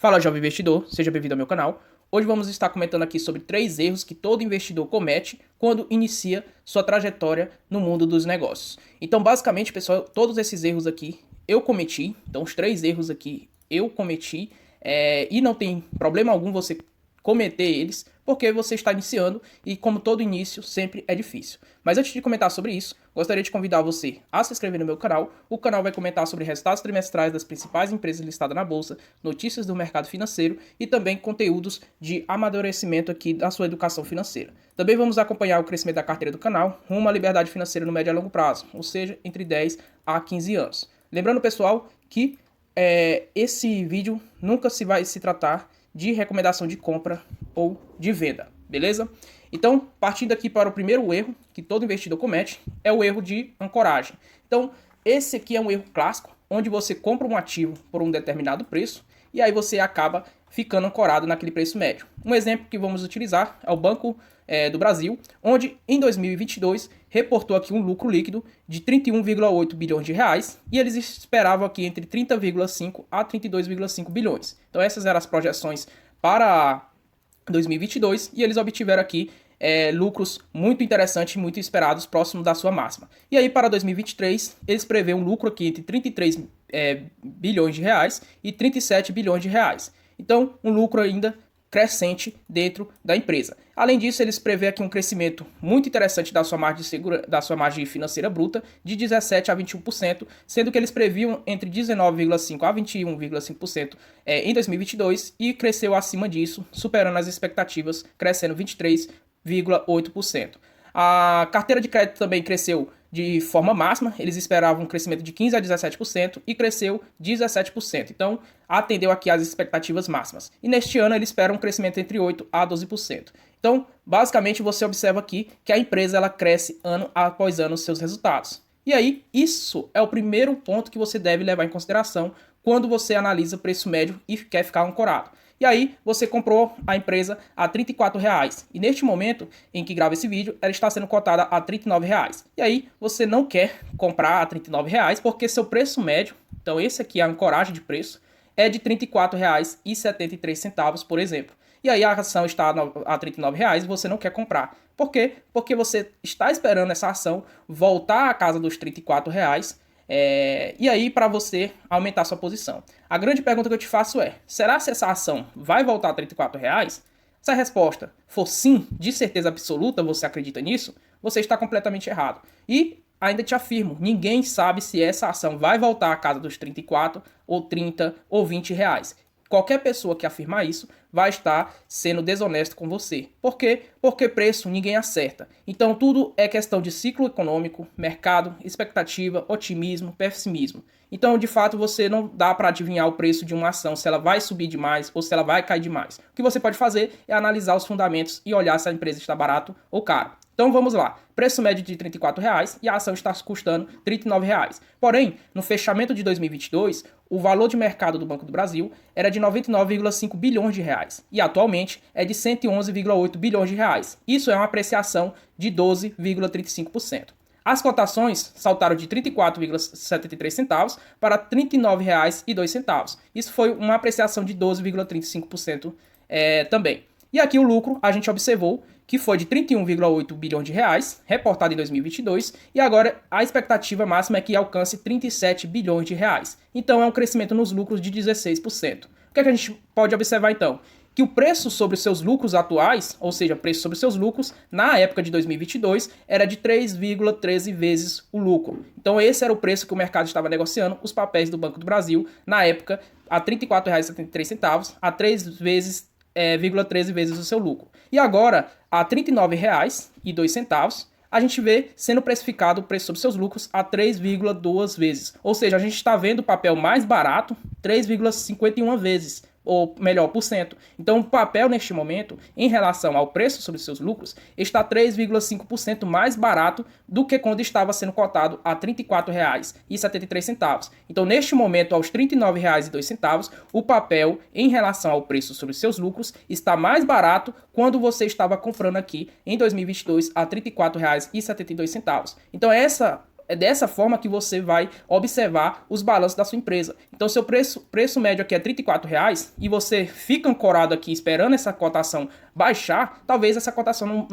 Fala, jovem investidor, seja bem-vindo ao meu canal. Hoje vamos estar comentando aqui sobre 3 erros que todo investidor comete quando inicia sua trajetória no mundo dos negócios. Então, basicamente, pessoal, todos esses erros aqui eu cometi. Então, os 3 erros aqui eu cometi e não tem problema algum você cometer eles, porque você está iniciando e, como todo início, sempre é difícil. Mas antes de comentar sobre isso, gostaria de convidar você a se inscrever no meu canal. O canal vai comentar sobre resultados trimestrais das principais empresas listadas na bolsa, notícias do mercado financeiro e também conteúdos de amadurecimento aqui da sua educação financeira. Também vamos acompanhar o crescimento da carteira do canal rumo à liberdade financeira no médio e longo prazo, ou seja, entre 10 a 15 anos. Lembrando, pessoal, que esse vídeo nunca vai se tratar de recomendação de compra ou de venda, beleza? Então, partindo aqui para o primeiro erro que todo investidor comete, é o erro de ancoragem. Então, esse aqui é um erro clássico, onde você compra um ativo por um determinado preço e aí você acaba ficando ancorado naquele preço médio. Um exemplo que vamos utilizar é o Banco do Brasil, onde em 2022 reportou aqui um lucro líquido de 31,8 bilhões de reais e eles esperavam aqui entre 30,5 a 32,5 bilhões. Então essas eram as projeções para 2022 e eles obtiveram aqui lucros muito interessantes, muito esperados, próximo da sua máxima. E aí para 2023 eles prevêem um lucro aqui entre 33 bilhões de reais e 37 bilhões de reais. Então um lucro ainda crescente dentro da empresa. Além disso, eles prevêem aqui um crescimento muito interessante da sua margem financeira bruta de 17 a 21%, sendo que eles previam entre 19,5% a 21,5% em 2022 e cresceu acima disso, superando as expectativas, crescendo 23,8%. A carteira de crédito também cresceu de forma máxima, eles esperavam um crescimento de 15% a 17% e cresceu 17%. Então, atendeu aqui às expectativas máximas. E neste ano, eles esperam um crescimento entre 8% a 12%. Então, basicamente, você observa aqui que a empresa ela cresce ano após ano os seus resultados. E aí, isso é o primeiro ponto que você deve levar em consideração quando você analisa preço médio e quer ficar ancorado. E aí, você comprou a empresa a R$ 34 reais. E neste momento em que grava esse vídeo, ela está sendo cotada a R$ 39 reais. E aí, você não quer comprar a R$ 39 reais porque seu preço médio, então esse aqui é a ancoragem de preço, é de R$ 34,73, por exemplo. E aí a ação está a R$ 39 reais e você não quer comprar. Por quê? Porque você está esperando essa ação voltar à casa dos R$ 34 reais. E aí para você aumentar sua posição. A grande pergunta que eu te faço é: será que essa ação vai voltar a R$ 34 reais? Se a resposta for sim, de certeza absoluta, você acredita nisso, você está completamente errado. E ainda te afirmo, ninguém sabe se essa ação vai voltar à casa dos 34 ou 30 ou 20 reais. Qualquer pessoa que afirmar isso vai estar sendo desonesto com você. Por quê? Porque preço ninguém acerta. Então tudo é questão de ciclo econômico, mercado, expectativa, otimismo, pessimismo. Então, de fato, você não dá para adivinhar o preço de uma ação, se ela vai subir demais ou se ela vai cair demais. O que você pode fazer é analisar os fundamentos e olhar se a empresa está barato ou caro. Então vamos lá, preço médio de R$ 34 reais e a ação está custando R$ 39 reais. Porém, no fechamento de 2022, o valor de mercado do Banco do Brasil era de 99,5 bilhões de reais e atualmente é de 111,8 bilhões de reais. Isso é uma apreciação de 12,35%. As cotações saltaram de R$ 34,73 para R$ 39,02. Isso foi uma apreciação de 12,35% também. E aqui o lucro a gente observou que foi de 31,8 bilhões de reais, reportado em 2022, e agora a expectativa máxima é que alcance 37 bilhões de reais. Então é um crescimento nos lucros de 16%. O que é que a gente pode observar então? Que o preço sobre os seus lucros atuais, ou seja, preço sobre os seus lucros, na época de 2022, era de 3,13 vezes o lucro. Então esse era o preço que o mercado estava negociando os papéis do Banco do Brasil, na época, a R$ 34,73, a 3,13 vezes o seu lucro. E agora, a R$ 39,02, a gente vê sendo precificado o preço sobre seus lucros a 3,2 vezes. Ou seja, a gente está vendo o papel mais barato 3,51 vezes. Ou melhor, por cento. Então, o papel neste momento, em relação ao preço sobre seus lucros, está 3,5% mais barato do que quando estava sendo cotado a R$ 34,73. Então, neste momento, aos R$ 39,02, o papel, em relação ao preço sobre seus lucros, está mais barato quando você estava comprando aqui em 2022 a R$ 34,72. Então, essa é dessa forma que você vai observar os balanços da sua empresa. Então, seu preço médio aqui é R$ 34,00 e você fica ancorado aqui esperando essa cotação baixar, talvez essa cotação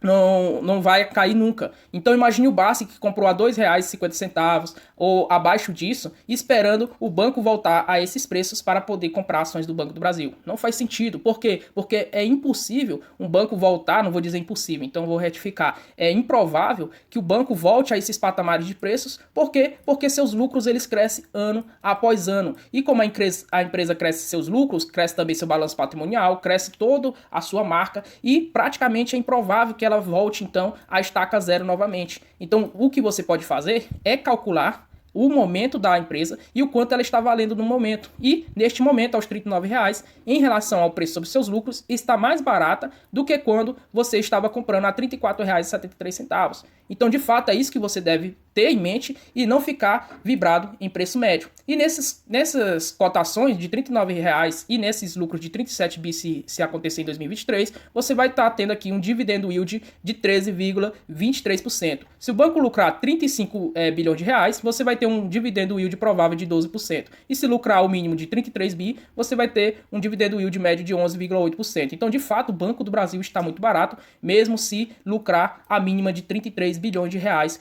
não vai cair nunca. Então imagine o Basic que comprou a R$ 2,50 ou abaixo disso, esperando o banco voltar a esses preços para poder comprar ações do Banco do Brasil. Não faz sentido. Por quê? Porque é impossível um banco voltar, não vou dizer impossível, então vou retificar. É improvável que o banco volte a esses patamares de preços. Por quê? Porque seus lucros eles crescem ano após ano. E como a empresa cresce seus lucros, cresce também seu balanço patrimonial, cresce toda a sua marca e praticamente é improvável que ela volte então a estaca zero novamente. Então o que você pode fazer é calcular o momento da empresa e o quanto ela está valendo no momento. E neste momento, aos R$ 39,00, em relação ao preço sobre seus lucros, está mais barata do que quando você estava comprando a R$ 34,73. Então, de fato, é isso que você deve ter em mente e não ficar vibrado em preço médio. E nessas cotações de R$ 39,00 e nesses lucros de 37 bi se acontecer em 2023, você vai estar tendo aqui um dividendo yield de 13,23%. Se o banco lucrar 35 bilhões de reais, você vai ter um dividendo yield provável de 12%. E se lucrar o mínimo de 33 bi, você vai ter um dividendo yield médio de 11,8%. Então, de fato, o Banco do Brasil está muito barato, mesmo se lucrar a mínima de 33 bilhões de reais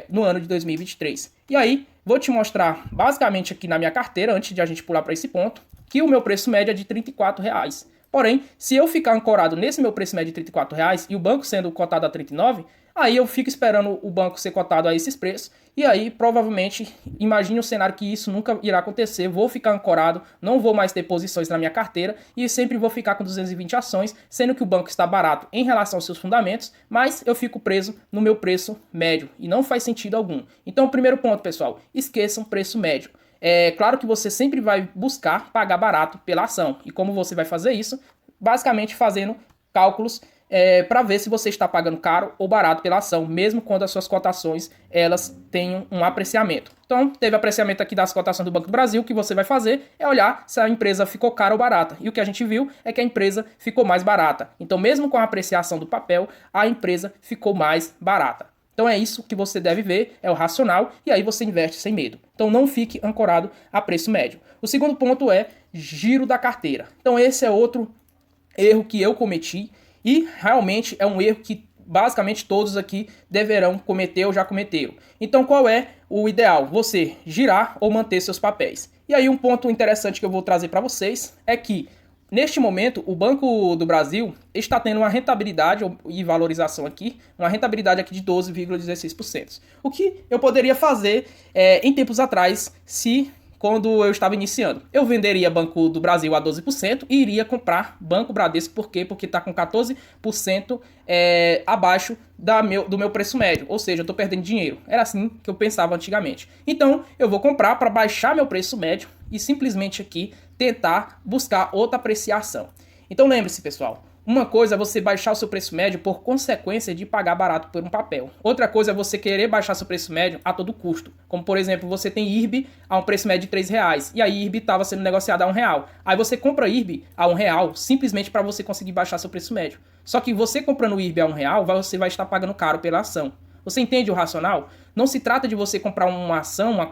no ano de 2023. E aí, vou te mostrar basicamente aqui na minha carteira, antes de a gente pular para esse ponto, que o meu preço médio é de R$ 34,00. Porém, se eu ficar ancorado nesse meu preço médio de R$ 34,00 e o banco sendo cotado a 39, aí eu fico esperando o banco ser cotado a esses preços e aí provavelmente, imagine um cenário que isso nunca irá acontecer, vou ficar ancorado, não vou mais ter posições na minha carteira e sempre vou ficar com 220 ações, sendo que o banco está barato em relação aos seus fundamentos, mas eu fico preso no meu preço médio e não faz sentido algum. Então, primeiro ponto, pessoal, esqueçam preço médio. É claro que você sempre vai buscar pagar barato pela ação. E como você vai fazer isso? Basicamente fazendo cálculos para ver se você está pagando caro ou barato pela ação, mesmo quando as suas cotações elas tenham um apreciamento. Então, teve apreciamento aqui das cotações do Banco do Brasil, o que você vai fazer é olhar se a empresa ficou cara ou barata. E o que a gente viu é que a empresa ficou mais barata. Então, mesmo com a apreciação do papel, a empresa ficou mais barata. Então é isso que você deve ver, é o racional, e aí você investe sem medo. Então não fique ancorado a preço médio. O segundo ponto é giro da carteira. Então esse é outro erro que eu cometi, e realmente é um erro que basicamente todos aqui deverão cometer ou já cometeram. Então qual é o ideal? Você girar ou manter seus papéis. E aí um ponto interessante que eu vou trazer para vocês é que neste momento, o Banco do Brasil está tendo uma rentabilidade e valorização aqui, uma rentabilidade aqui de 12,16%. O que eu poderia fazer em tempos atrás, quando eu estava iniciando. Eu venderia Banco do Brasil a 12% e iria comprar Banco Bradesco. Por quê? Porque está com 14% abaixo do meu preço médio. Ou seja, eu estou perdendo dinheiro. Era assim que eu pensava antigamente. Então, eu vou comprar para baixar meu preço médio e simplesmente aqui tentar buscar outra apreciação. Então lembre-se, pessoal, uma coisa é você baixar o seu preço médio por consequência de pagar barato por um papel. Outra coisa é você querer baixar seu preço médio a todo custo. Como, por exemplo, você tem IRB a um preço médio de R$3 e a IRB estava sendo negociada a R$1. Aí você compra IRB a R$1 simplesmente para você conseguir baixar seu preço médio. Só que você comprando o IRB a R$1, você vai estar pagando caro pela ação. Você entende o racional? Não se trata de você comprar uma ação, uma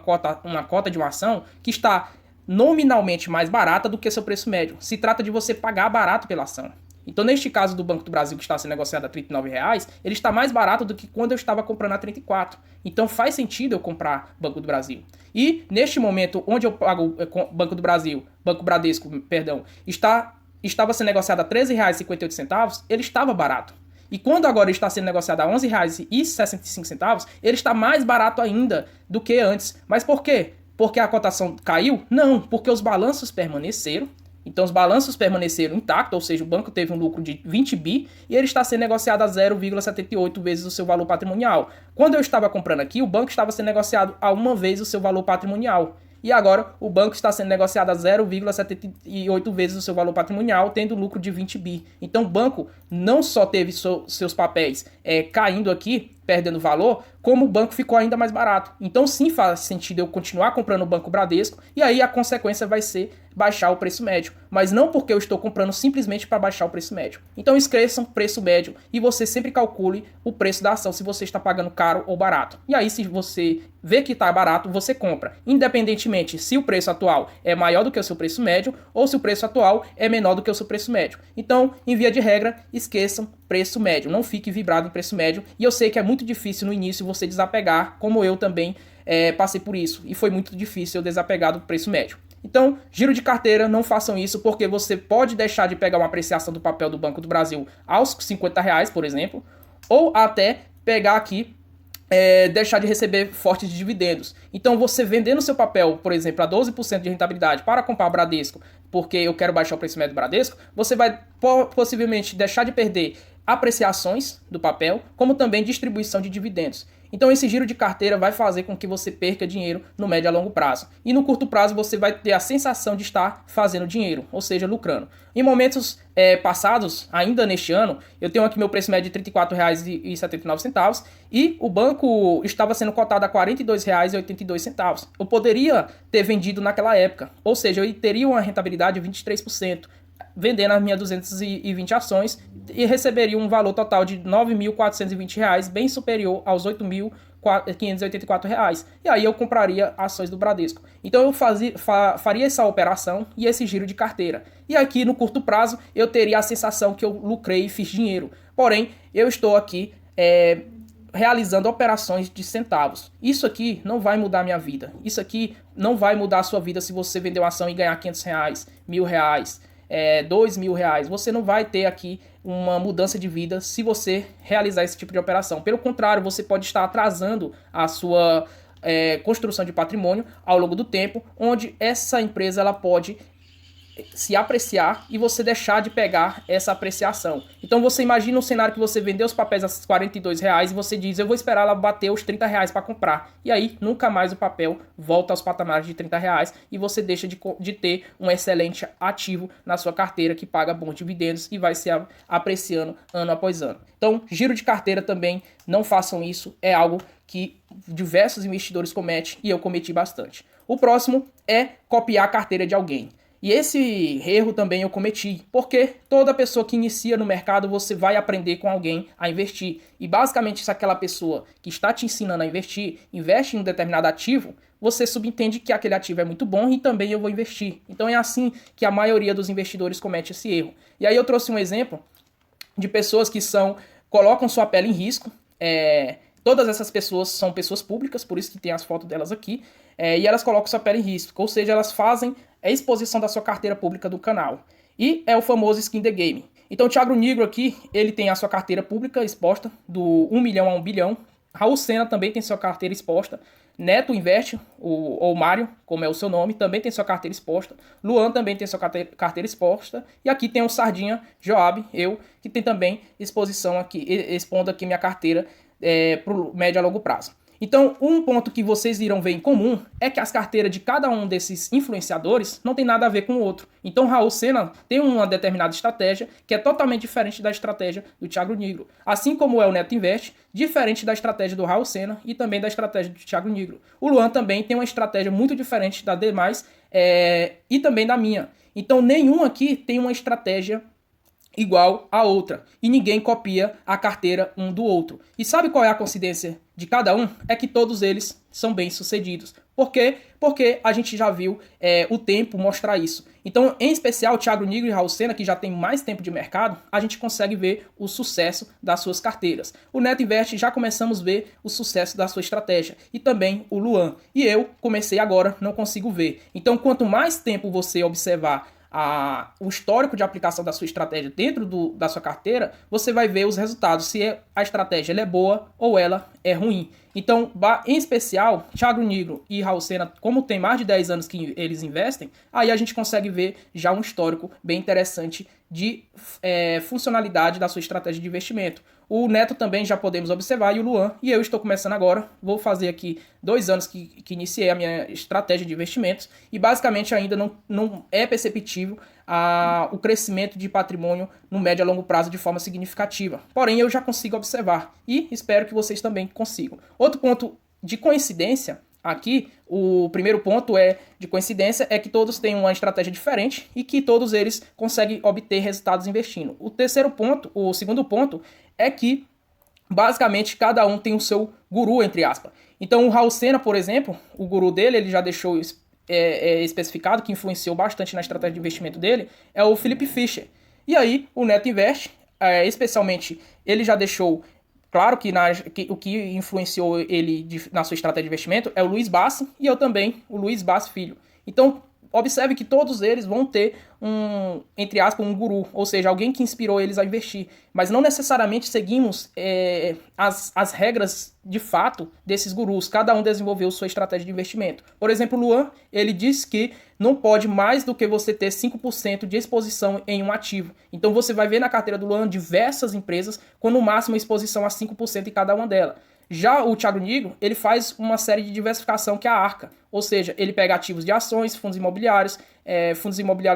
cota de uma ação que está nominalmente mais barata do que seu preço médio. Se trata de você pagar barato pela ação. Então, neste caso do Banco do Brasil, que está sendo negociado a R$ 39,00, ele está mais barato do que quando eu estava comprando a 34. Então, faz sentido eu comprar Banco do Brasil. E, neste momento, onde eu pago Banco do Brasil, Banco Bradesco, perdão, estava sendo negociado a R$ 13,58, ele estava barato. E quando agora está sendo negociado a R$ 11,65, ele está mais barato ainda do que antes. Mas por quê? Porque a cotação caiu? Não, porque os balanços permaneceram. Então os balanços permaneceram intactos, ou seja, o banco teve um lucro de 20 bi e ele está sendo negociado a 0,78 vezes o seu valor patrimonial. Quando eu estava comprando aqui, o banco estava sendo negociado a uma vez o seu valor patrimonial. E agora o banco está sendo negociado a 0,78 vezes o seu valor patrimonial, tendo lucro de 20 bi. Então o banco não só teve seus papéis caindo aqui, perdendo valor, como o banco ficou ainda mais barato. Então sim faz sentido eu continuar comprando o Banco Bradesco, e aí a consequência vai ser baixar o preço médio, mas não porque eu estou comprando simplesmente para baixar o preço médio. Então esqueçam preço médio e você sempre calcule o preço da ação, se você está pagando caro ou barato. E aí se você vê que está barato, você compra, independentemente se o preço atual é maior do que o seu preço médio ou se o preço atual é menor do que o seu preço médio. Então, em via de regra, esqueçam preço médio, não fique vibrado em preço médio, e eu sei que é muito difícil no início você desapegar, como eu também passei por isso, e foi muito difícil eu desapegar do preço médio. Então, giro de carteira, não façam isso, porque você pode deixar de pegar uma apreciação do papel do Banco do Brasil aos R$ 50, por exemplo, ou até pegar aqui, deixar de receber fortes dividendos. Então, você vendendo seu papel, por exemplo, a 12% de rentabilidade para comprar o Bradesco, porque eu quero baixar o preço médio do Bradesco, você vai possivelmente deixar de perder apreciações do papel, como também distribuição de dividendos. Então esse giro de carteira vai fazer com que você perca dinheiro no médio a longo prazo. E no curto prazo você vai ter a sensação de estar fazendo dinheiro, ou seja, lucrando. Em momentos passados, ainda neste ano, eu tenho aqui meu preço médio de R$ 34,79 e o banco estava sendo cotado a R$ 42,82. Eu poderia ter vendido naquela época, ou seja, eu teria uma rentabilidade de 23%. Vendendo as minhas 220 ações e receberia um valor total de R$ 9.420, bem superior aos R$ 8.584. E aí eu compraria ações do Bradesco. Então eu faria essa operação e esse giro de carteira. E aqui no curto prazo eu teria a sensação que eu lucrei e fiz dinheiro. Porém, eu estou aqui realizando operações de centavos. Isso aqui não vai mudar a minha vida. Isso aqui não vai mudar a sua vida se você vender uma ação e ganhar R$500, R$1.000, R$2.000. Você não vai ter aqui uma mudança de vida se você realizar esse tipo de operação. Pelo contrário, você pode estar atrasando a sua construção de patrimônio ao longo do tempo, onde essa empresa ela pode se apreciar e você deixar de pegar essa apreciação. Então você imagina um cenário que você vendeu os papéis a R$42 e você diz, eu vou esperar ela bater os R$30 para comprar. E aí nunca mais o papel volta aos patamares de R$30 e você deixa de ter um excelente ativo na sua carteira que paga bons dividendos e vai se apreciando ano após ano. Então giro de carteira também, não façam isso, é algo que diversos investidores cometem e eu cometi bastante. O próximo é copiar a carteira de alguém. E esse erro também eu cometi, porque toda pessoa que inicia no mercado, você vai aprender com alguém a investir. E basicamente, se aquela pessoa que está te ensinando a investir, investe em um determinado ativo, você subentende que aquele ativo é muito bom e também eu vou investir. Então é assim que a maioria dos investidores comete esse erro. E aí eu trouxe um exemplo de pessoas que colocam sua pele em risco. Todas essas pessoas são pessoas públicas, por isso que tem as fotos delas aqui, e elas colocam sua pele em risco, ou seja, elas fazem a exposição da sua carteira pública do canal. E é o famoso skin the game. Então o Thiago Nigro aqui, ele tem a sua carteira pública exposta, do 1 milhão a 1 bilhão. Raul Sena também tem sua carteira exposta. Neto Investe, ou Mário, como é o seu nome, também tem sua carteira exposta. Luan também tem sua carteira exposta. E aqui tem o Sardinha, Joab, eu, que tem também exposição aqui, expondo aqui minha carteira para o médio a longo prazo. Então, um ponto que vocês irão ver em comum é que as carteiras de cada um desses influenciadores não tem nada a ver com o outro. Então, Raul Sena tem uma determinada estratégia que é totalmente diferente da estratégia do Thiago Nigro. Assim como é o Neto Investe, diferente da estratégia do Raul Sena e também da estratégia do Thiago Nigro. O Luan também tem uma estratégia muito diferente das demais e também da minha. Então, nenhum aqui tem uma estratégia igual a outra. E ninguém copia a carteira um do outro. E sabe qual é a coincidência de cada um? É que todos eles são bem-sucedidos. Por quê? Porque a gente já viu o tempo mostrar isso. Então, em especial, Thiago Nigro e Raul Sena, que já tem mais tempo de mercado, a gente consegue ver o sucesso das suas carteiras. O Neto Investe já começamos a ver o sucesso da sua estratégia. E também o Luan. E eu comecei agora, não consigo ver. Então, quanto mais tempo você observar o histórico de aplicação da sua estratégia dentro da sua carteira, você vai ver os resultados, se a estratégia ela é boa ou ela é ruim. Então, em especial, Thiago Nigro e Raul Sena, como tem mais de 10 anos que eles investem, aí a gente consegue ver já um histórico bem interessante de funcionalidade da sua estratégia de investimento. O Neto também já podemos observar, e o Luan, e eu estou começando agora, vou fazer aqui 2 anos que iniciei a minha estratégia de investimentos, e basicamente ainda não é perceptível o crescimento de patrimônio no médio a longo prazo de forma significativa. Porém, eu já consigo observar e espero que vocês também consigam. Outro ponto de coincidência aqui, o primeiro ponto de coincidência é que todos têm uma estratégia diferente e que todos eles conseguem obter resultados investindo. O segundo ponto é que basicamente cada um tem o seu guru, entre aspas. Então o Raul Sena, por exemplo, o guru dele, ele já deixou especificado, que influenciou bastante na estratégia de investimento dele, é o Philip Fisher. E aí o Neto Invest, especialmente, ele já deixou claro que o que influenciou ele na sua estratégia de investimento é o Luiz Bassi e eu também, o Luiz Bassi Filho. Então, observe que todos eles vão ter entre aspas, um guru, ou seja, alguém que inspirou eles a investir. Mas não necessariamente seguimos as regras de fato desses gurus. Cada um desenvolveu sua estratégia de investimento. Por exemplo, o Luan, ele diz que não pode mais do que você ter 5% de exposição em um ativo. Então você vai ver na carteira do Luan diversas empresas com no máximo exposição a 5% em cada uma delas. Já o Thiago Nigro, ele faz uma série de diversificação que é a Arca, ou seja, ele pega ativos de ações, fundos imobiliários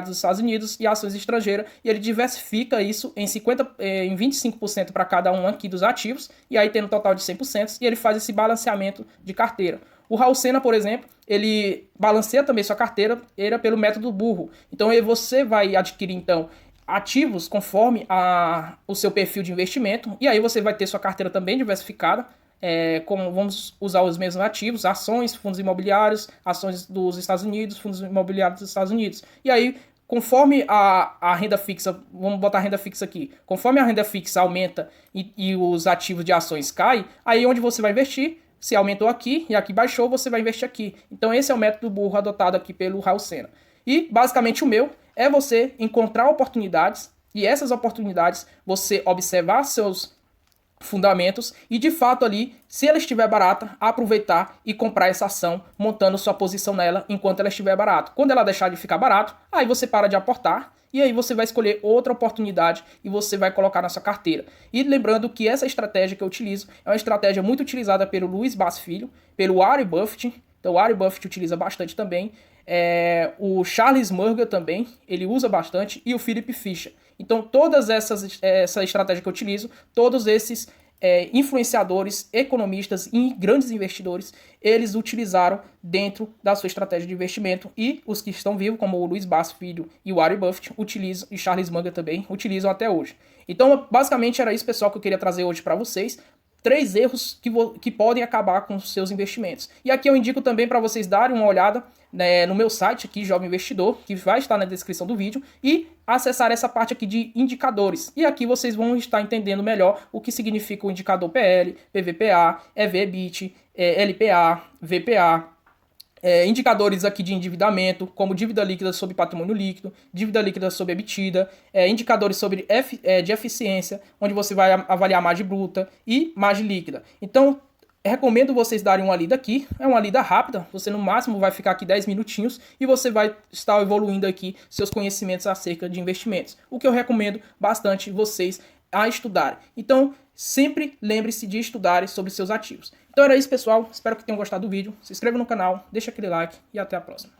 dos Estados Unidos e ações estrangeiras, e ele diversifica isso em 25% para cada um aqui dos ativos, e aí tem um total de 100%, e ele faz esse balanceamento de carteira. O Raul Sena, por exemplo, ele balanceia também sua carteira pelo método burro. Então você vai adquirir, então, ativos conforme o seu perfil de investimento, e aí você vai ter sua carteira também diversificada, como vamos usar os mesmos ativos, ações, fundos imobiliários, ações dos Estados Unidos, fundos imobiliários dos Estados Unidos. E aí, conforme a renda fixa, vamos botar a renda fixa aqui, conforme a renda fixa aumenta e os ativos de ações caem, aí onde você vai investir, se aumentou aqui e aqui baixou, você vai investir aqui. Então esse é o método burro adotado aqui pelo Raul Sena. E basicamente o meu é você encontrar oportunidades e essas oportunidades você observar seus fundamentos e de fato ali, se ela estiver barata, aproveitar e comprar essa ação, montando sua posição nela enquanto ela estiver barata. Quando ela deixar de ficar barato, aí você para de aportar e aí você vai escolher outra oportunidade e você vai colocar na sua carteira. E lembrando que essa estratégia que eu utilizo é uma estratégia muito utilizada pelo Luiz Bassi Filho, pelo Warren Buffett. Então o Warren Buffett utiliza bastante também. O Charles Munger também, ele usa bastante, e o Philip Fisher. Então, todas essa estratégia que eu utilizo, todos esses influenciadores, economistas e grandes investidores, eles utilizaram dentro da sua estratégia de investimento, e os que estão vivos, como o Luiz Bassi Filho e o Warren Buffett, utilizam, e Charles Munger também, utilizam até hoje. Então, basicamente, era isso, pessoal, que eu queria trazer hoje para vocês. 3 erros que podem acabar com os seus investimentos. E aqui eu indico também para vocês darem uma olhada no meu site aqui, Jovem Investidor, que vai estar na descrição do vídeo, e acessar essa parte aqui de indicadores. E aqui vocês vão estar entendendo melhor o que significa o indicador PL, PVPA, EV/EBIT, LPA, VPA, indicadores aqui de endividamento, como dívida líquida sobre patrimônio líquido, dívida líquida sobre EBITDA, indicadores de eficiência, onde você vai avaliar a margem bruta e margem líquida. Então, recomendo vocês darem uma lida aqui, é uma lida rápida, você no máximo vai ficar aqui 10 minutinhos e você vai estar evoluindo aqui seus conhecimentos acerca de investimentos. O que eu recomendo bastante vocês a estudarem. Então, sempre lembre-se de estudarem sobre seus ativos. Então era isso, pessoal. Espero que tenham gostado do vídeo. Se inscreva no canal, deixa aquele like e até a próxima.